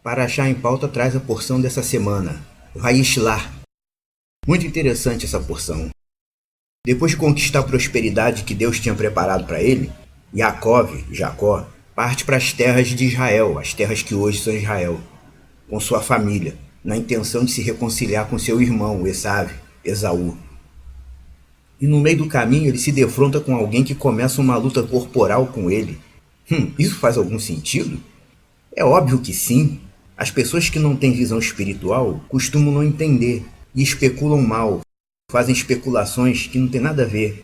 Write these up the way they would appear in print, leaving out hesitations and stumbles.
Paraxá em Pauta traz a porção dessa semana, Vayishlar. Muito interessante essa porção. Depois de conquistar a prosperidade que Deus tinha preparado para ele, Jacó, parte para as terras de Israel, as terras que hoje são Israel, com sua família, na intenção de se reconciliar com seu irmão, Esaú. E no meio do caminho ele se defronta com alguém que começa uma luta corporal com ele. Isso faz algum sentido? É óbvio que sim. As pessoas que não têm visão espiritual costumam não entender e especulam mal, fazem especulações que não tem nada a ver.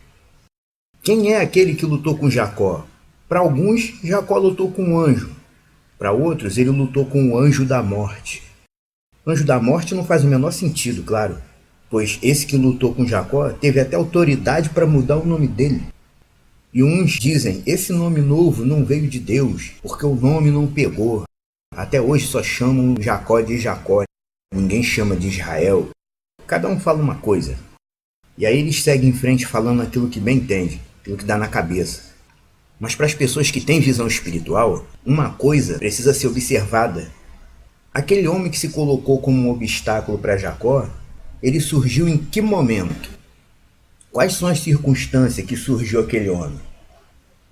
Quem é aquele que lutou com Jacó? Para alguns, Jacó lutou com um anjo. Para outros, ele lutou com o anjo da morte. O anjo da morte não faz o menor sentido, claro, pois esse que lutou com Jacó teve até autoridade para mudar o nome dele. E uns dizem, esse nome novo não veio de Deus, porque o nome não pegou. Até hoje só chamam Jacó de Jacó, ninguém chama de Israel. Cada um fala uma coisa. E aí eles seguem em frente falando aquilo que bem entende, aquilo que dá na cabeça. Mas para as pessoas que têm visão espiritual, uma coisa precisa ser observada. Aquele homem que se colocou como um obstáculo para Jacó, ele surgiu em que momento? Quais são as circunstâncias que surgiu aquele homem?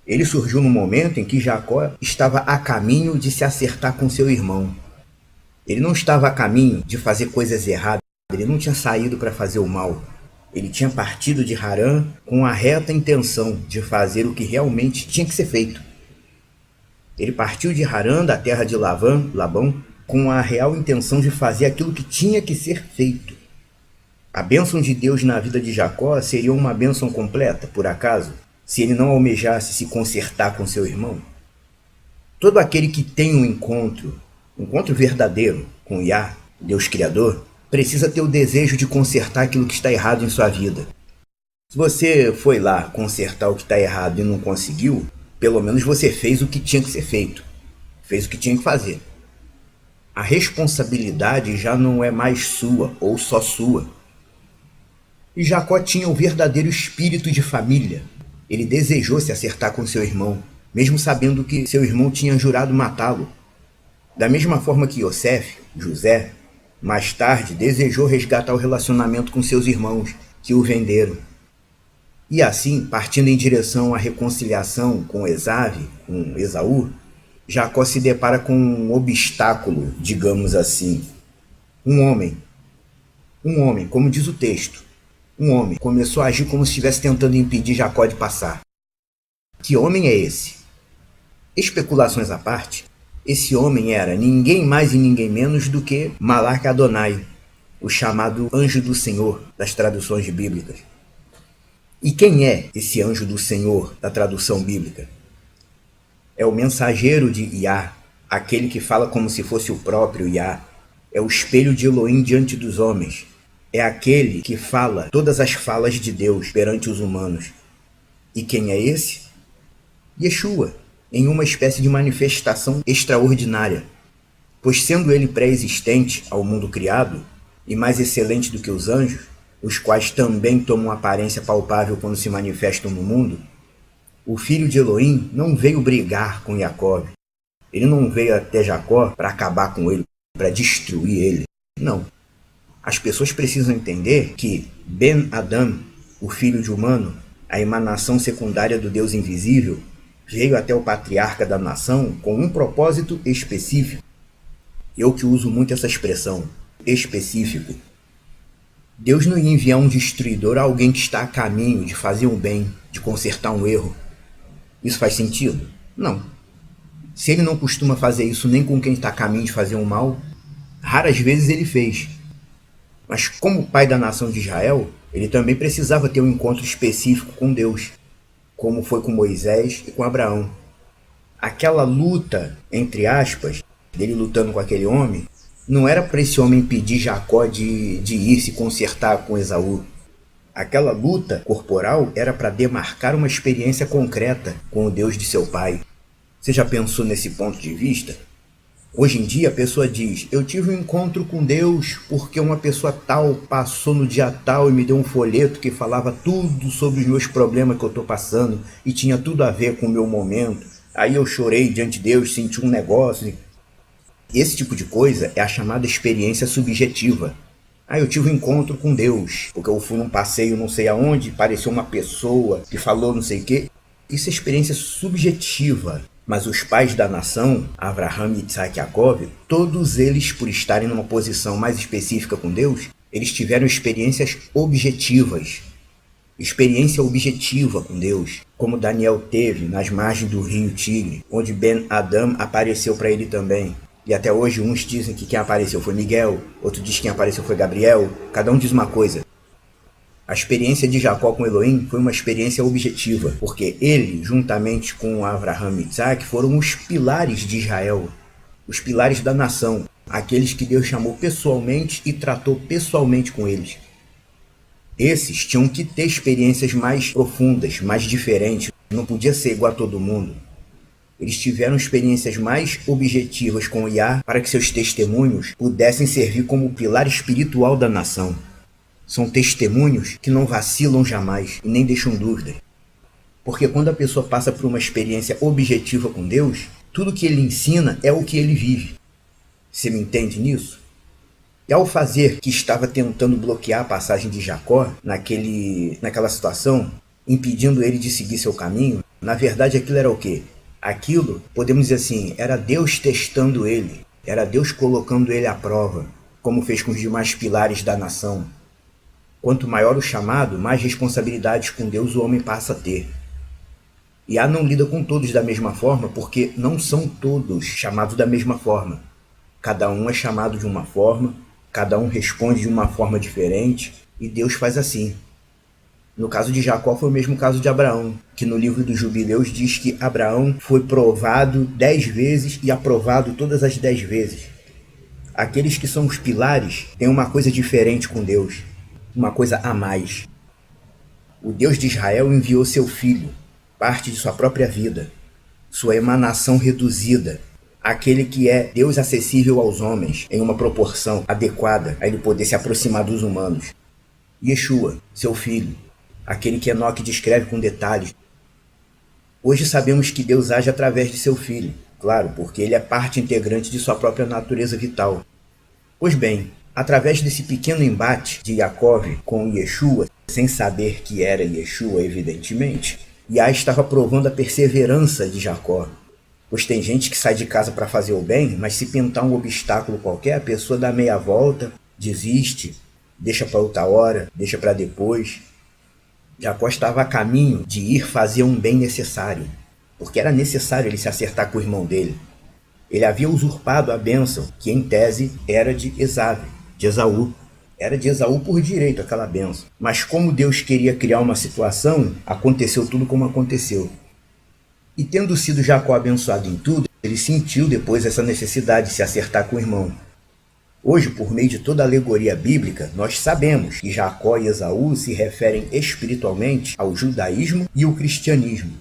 Ele surgiu no momento em que Jacó estava a caminho de se acertar com seu irmão. Ele não estava a caminho de fazer coisas erradas, ele não tinha saído para fazer o mal. Ele tinha partido de Harã com a reta intenção de fazer o que realmente tinha que ser feito. Ele partiu de Harã, da terra de Labão, com a real intenção de fazer aquilo que tinha que ser feito. A bênção de Deus na vida de Jacó seria uma bênção completa, por acaso, se ele não almejasse se consertar com seu irmão? Todo aquele que tem um encontro verdadeiro com Yah, Deus Criador, precisa ter o desejo de consertar aquilo que está errado em sua vida. Se você foi lá consertar o que está errado e não conseguiu, pelo menos você fez o que tinha que ser feito, fez o que tinha que fazer. A responsabilidade já não é mais sua ou só sua. E Jacó tinha o verdadeiro espírito de família. Ele desejou se acertar com seu irmão, mesmo sabendo que seu irmão tinha jurado matá-lo. Da mesma forma que José, mais tarde desejou resgatar o relacionamento com seus irmãos, que o venderam. E assim, partindo em direção à reconciliação com Esaú, Jacó se depara com um obstáculo, digamos assim. Um homem, como diz o texto. Um homem começou a agir como se estivesse tentando impedir Jacó de passar. Que homem é esse? Especulações à parte, esse homem era ninguém mais e ninguém menos do que Malach Adonai, o chamado anjo do Senhor das traduções bíblicas. E quem é esse anjo do Senhor da tradução bíblica? É o mensageiro de Yah, aquele que fala como se fosse o próprio Yah. É o espelho de Elohim diante dos homens. É aquele que fala todas as falas de Deus perante os humanos. E quem é esse? Yeshua, em uma espécie de manifestação extraordinária. Pois sendo ele pré-existente ao mundo criado, e mais excelente do que os anjos, os quais também tomam aparência palpável quando se manifestam no mundo, o filho de Elohim não veio brigar com Jacó. Ele não veio até Jacó para acabar com ele, para destruir ele. Não. As pessoas precisam entender que Ben Adam, o filho de humano, a emanação secundária do Deus invisível, veio até o patriarca da nação com um propósito específico. Eu que uso muito essa expressão, específico. Deus não ia enviar um destruidor a alguém que está a caminho de fazer um bem, de consertar um erro. Isso faz sentido? Não. Se ele não costuma fazer isso nem com quem está a caminho de fazer um mal, raras vezes ele fez. Mas como pai da nação de Israel, ele também precisava ter um encontro específico com Deus, como foi com Moisés e com Abraão. Aquela luta, entre aspas, dele lutando com aquele homem, não era para esse homem impedir Jacó de ir se consertar com Esaú. Aquela luta corporal era para demarcar uma experiência concreta com o Deus de seu pai. Você já pensou nesse ponto de vista? Hoje em dia a pessoa diz, eu tive um encontro com Deus porque uma pessoa tal passou no dia tal e me deu um folheto que falava tudo sobre os meus problemas que eu estou passando e tinha tudo a ver com o meu momento. Aí eu chorei diante de Deus, senti um negócio. Esse tipo de coisa é a chamada experiência subjetiva. Ah, eu tive um encontro com Deus, porque eu fui num passeio não sei aonde, apareceu uma pessoa que falou não sei o quê. Isso é experiência subjetiva. Mas os pais da nação, Abraham, Isaac e Jacó, todos eles, por estarem numa posição mais específica com Deus, eles tiveram experiências objetivas. Experiência objetiva com Deus, como Daniel teve nas margens do rio Tigre, onde Ben Adam apareceu para ele também. E até hoje uns dizem que quem apareceu foi Miguel, outro diz que quem apareceu foi Gabriel, cada um diz uma coisa. A experiência de Jacó com Elohim foi uma experiência objetiva, porque ele, juntamente com Abraham e Isaac, foram os pilares de Israel, os pilares da nação, aqueles que Deus chamou pessoalmente e tratou pessoalmente com eles. Esses tinham que ter experiências mais profundas, mais diferentes, não podia ser igual a todo mundo. Eles tiveram experiências mais objetivas com Yah para que seus testemunhos pudessem servir como pilar espiritual da nação. São testemunhos que não vacilam jamais e nem deixam dúvidas. Porque quando a pessoa passa por uma experiência objetiva com Deus, tudo que ele ensina é o que ele vive. Você me entende nisso? E ao fazer que estava tentando bloquear a passagem de Jacó naquela situação, impedindo ele de seguir seu caminho, na verdade aquilo era o quê? Aquilo, podemos dizer assim, era Deus testando ele, era Deus colocando ele à prova, como fez com os demais pilares da nação. Quanto maior o chamado, mais responsabilidades com Deus o homem passa a ter. E não lida com todos da mesma forma, porque não são todos chamados da mesma forma. Cada um é chamado de uma forma, cada um responde de uma forma diferente, e Deus faz assim. No caso de Jacó foi o mesmo caso de Abraão, que no livro dos Jubileus diz que Abraão foi provado 10 vezes e aprovado todas as 10 vezes. Aqueles que são os pilares têm uma coisa diferente com Deus, uma coisa a mais. O Deus de Israel enviou seu filho, parte de sua própria vida, sua emanação reduzida, aquele que é Deus acessível aos homens em uma proporção adequada a ele poder se aproximar dos humanos. Yeshua, seu filho, aquele que Enoque descreve com detalhes. Hoje sabemos que Deus age através de seu filho, claro, porque ele é parte integrante de sua própria natureza vital. Pois bem, através desse pequeno embate de Jacó com Yeshua, sem saber que era Yeshua, evidentemente, Yah estava provando a perseverança de Jacó. Pois tem gente que sai de casa para fazer o bem, mas se pintar um obstáculo qualquer, a pessoa dá meia volta, desiste, deixa para outra hora, deixa para depois. Jacó estava a caminho de ir fazer um bem necessário, porque era necessário ele se acertar com o irmão dele. Ele havia usurpado a bênção, que em tese era de Esaú. Era de Esaú por direito aquela bênção. Mas como Deus queria criar uma situação, aconteceu tudo como aconteceu. E tendo sido Jacó abençoado em tudo, ele sentiu depois essa necessidade de se acertar com o irmão. Hoje, por meio de toda a alegoria bíblica, nós sabemos que Jacó e Esaú se referem espiritualmente ao judaísmo e ao cristianismo,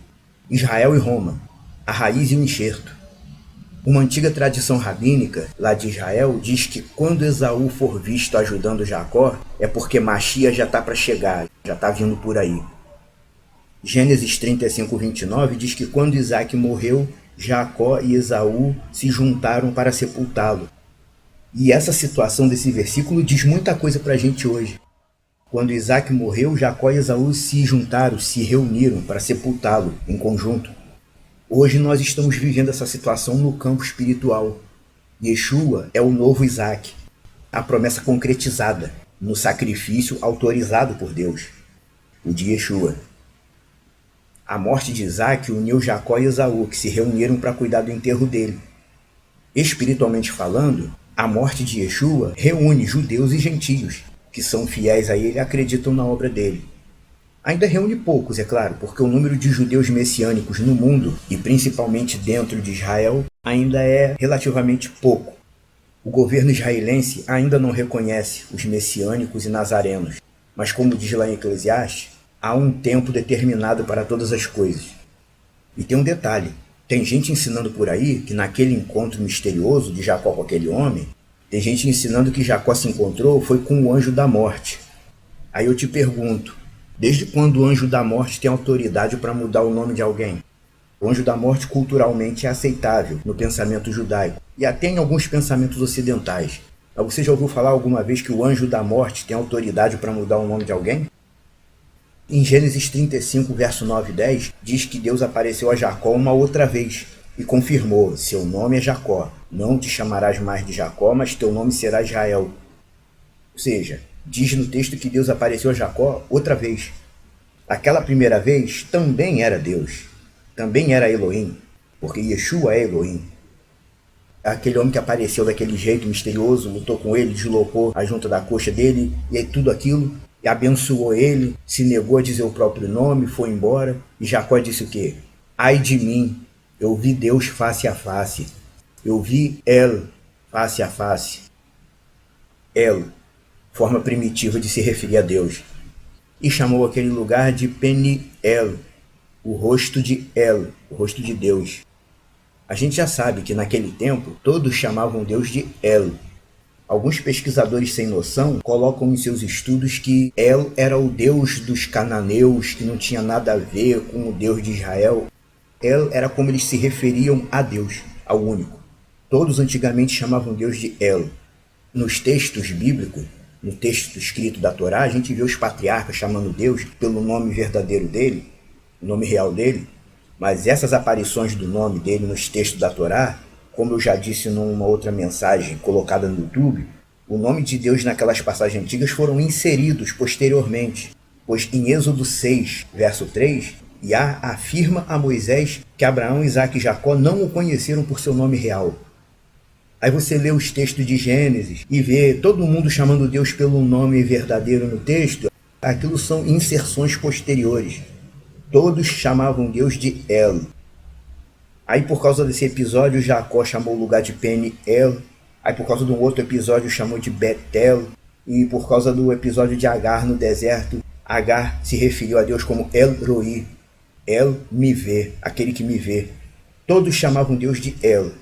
Israel e Roma, a raiz e o enxerto. Uma antiga tradição rabínica lá de Israel diz que quando Esaú for visto ajudando Jacó, é porque Mashiach já está para chegar, já está vindo por aí. Gênesis 35:29 diz que quando Isaac morreu, Jacó e Esaú se juntaram para sepultá-lo. E essa situação desse versículo diz muita coisa para a gente hoje. Quando Isaac morreu, Jacó e Esaú se juntaram, se reuniram para sepultá-lo em conjunto. Hoje nós estamos vivendo essa situação no campo espiritual. Yeshua é o novo Isaac, a promessa concretizada no sacrifício autorizado por Deus, o de Yeshua. A morte de Isaac uniu Jacó e Esaú, que se reuniram para cuidar do enterro dele. Espiritualmente falando, a morte de Yeshua reúne judeus e gentios, que são fiéis a ele e acreditam na obra dele. Ainda reúne poucos, é claro, porque o número de judeus messiânicos no mundo, e principalmente dentro de Israel, ainda é relativamente pouco. O governo israelense ainda não reconhece os messiânicos e nazarenos, mas como diz lá em Eclesiastes, há um tempo determinado para todas as coisas. E tem um detalhe, tem gente ensinando por aí que naquele encontro misterioso de Jacó com aquele homem, tem gente ensinando que Jacó se encontrou foi com o anjo da morte. Aí eu te pergunto, desde quando o anjo da morte tem autoridade para mudar o nome de alguém? O anjo da morte culturalmente é aceitável no pensamento judaico, e até em alguns pensamentos ocidentais. Mas você já ouviu falar alguma vez que o anjo da morte tem autoridade para mudar o nome de alguém? Em Gênesis 35, verso 9 e 10, diz que Deus apareceu a Jacó uma outra vez e confirmou: seu nome é Jacó, não te chamarás mais de Jacó, mas teu nome será Israel. Ou seja, diz no texto que Deus apareceu a Jacó outra vez. Aquela primeira vez também era Deus, também era Elohim, porque Yeshua é Elohim. Aquele homem que apareceu daquele jeito misterioso, lutou com ele, deslocou a junta da coxa dele, e aí tudo aquilo, e abençoou ele, se negou a dizer o próprio nome, foi embora, e Jacó disse o quê? Ai de mim, eu vi Deus face a face, eu vi El face a face. El, forma primitiva de se referir a Deus, e chamou aquele lugar de Peniel, o rosto de El, o rosto de Deus. A gente já sabe que naquele tempo todos chamavam Deus de El. Alguns pesquisadores sem noção colocam em seus estudos que El era o Deus dos cananeus, que não tinha nada a ver com o Deus de Israel. El era como eles se referiam a Deus, ao único. Todos antigamente chamavam Deus de El. Nos textos bíblicos, no texto escrito da Torá, a gente vê os patriarcas chamando Deus pelo nome verdadeiro dele, o nome real dele. Mas essas aparições do nome dele nos textos da Torá, como eu já disse numa outra mensagem colocada no YouTube, o nome de Deus naquelas passagens antigas foram inseridos posteriormente, pois em Êxodo 6, verso 3, Yah afirma a Moisés que Abraão, Isaque e Jacó não o conheceram por seu nome real. Aí você lê os textos de Gênesis e vê todo mundo chamando Deus pelo nome verdadeiro no texto, aquilo são inserções posteriores. Todos chamavam Deus de El. Aí por causa desse episódio, Jacó chamou o lugar de Peniel. Aí por causa de um outro episódio, chamou de Betel. E por causa do episódio de Agar no deserto, Agar se referiu a Deus como El Roi. El me vê, aquele que me vê. Todos chamavam Deus de El.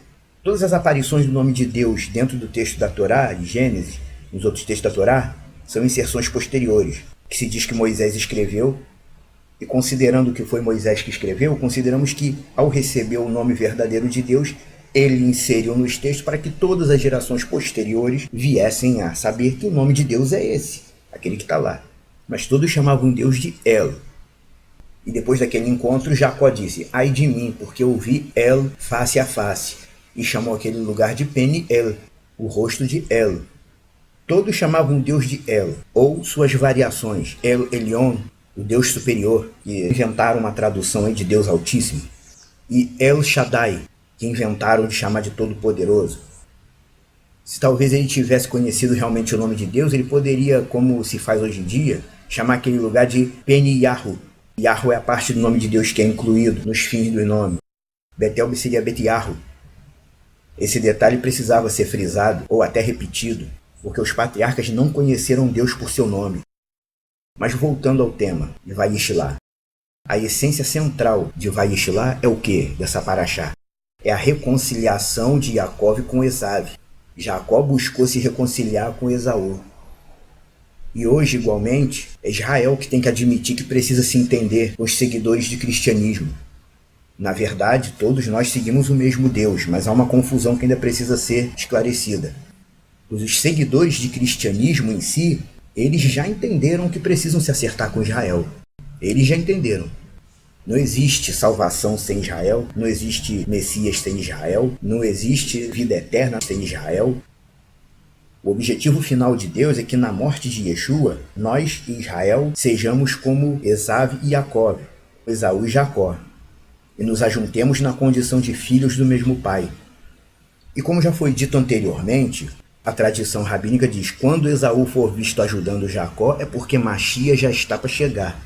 Todas as aparições do nome de Deus dentro do texto da Torá, de Gênesis, nos outros textos da Torá, são inserções posteriores, que se diz que Moisés escreveu. E considerando que foi Moisés que escreveu, consideramos que, ao receber o nome verdadeiro de Deus, ele inseriu nos textos para que todas as gerações posteriores viessem a saber que o nome de Deus é esse, aquele que está lá. Mas todos chamavam Deus de El. E depois daquele encontro, Jacó disse: ai de mim, porque eu vi El face a face. E chamou aquele lugar de Peniel, o rosto de El. Todos chamavam Deus de El, ou suas variações, El Elyon, o Deus superior, que inventaram uma tradução aí de Deus Altíssimo, e El Shaddai, que inventaram de chamar de Todo-Poderoso. Se talvez ele tivesse conhecido realmente o nome de Deus, ele poderia, como se faz hoje em dia, chamar aquele lugar de Peniyahu. Yahu é a parte do nome de Deus que é incluído nos fins do nome. Betel seria Betiyahu. Esse detalhe precisava ser frisado, ou até repetido, porque os patriarcas não conheceram Deus por seu nome. Mas voltando ao tema de Vayishlá, a essência central de Vayishlá é o que dessa paraxá? É a reconciliação de Jacó com Esaú. Jacó buscou se reconciliar com Esaú. E hoje, igualmente, é Israel que tem que admitir que precisa se entender com os seguidores de cristianismo. Na verdade, todos nós seguimos o mesmo Deus, mas há uma confusão que ainda precisa ser esclarecida. Os seguidores de cristianismo em si, eles já entenderam que precisam se acertar com Israel. Eles já entenderam. Não existe salvação sem Israel, não existe Messias sem Israel, não existe vida eterna sem Israel. O objetivo final de Deus é que na morte de Yeshua, nós e Israel sejamos como Esaú e Jacó, Esaú e Jacó, e nos ajuntemos na condição de filhos do mesmo pai. E como já foi dito anteriormente, a tradição rabínica diz: quando Esaú for visto ajudando Jacó, é porque Mashiach já está para chegar.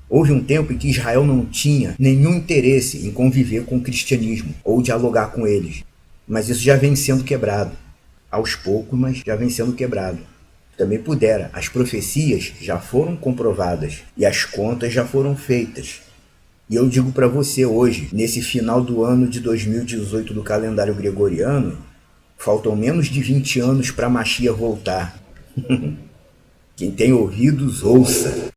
Houve um tempo em que Israel não tinha nenhum interesse em conviver com o cristianismo ou dialogar com eles. Mas isso já vem sendo quebrado. Aos poucos, mas já vem sendo quebrado. Também pudera, as profecias já foram comprovadas e as contas já foram feitas. E eu digo para você hoje, nesse final do ano de 2018 do calendário gregoriano, faltam menos de 20 anos para Mashiach voltar. Quem tem ouvidos, ouça.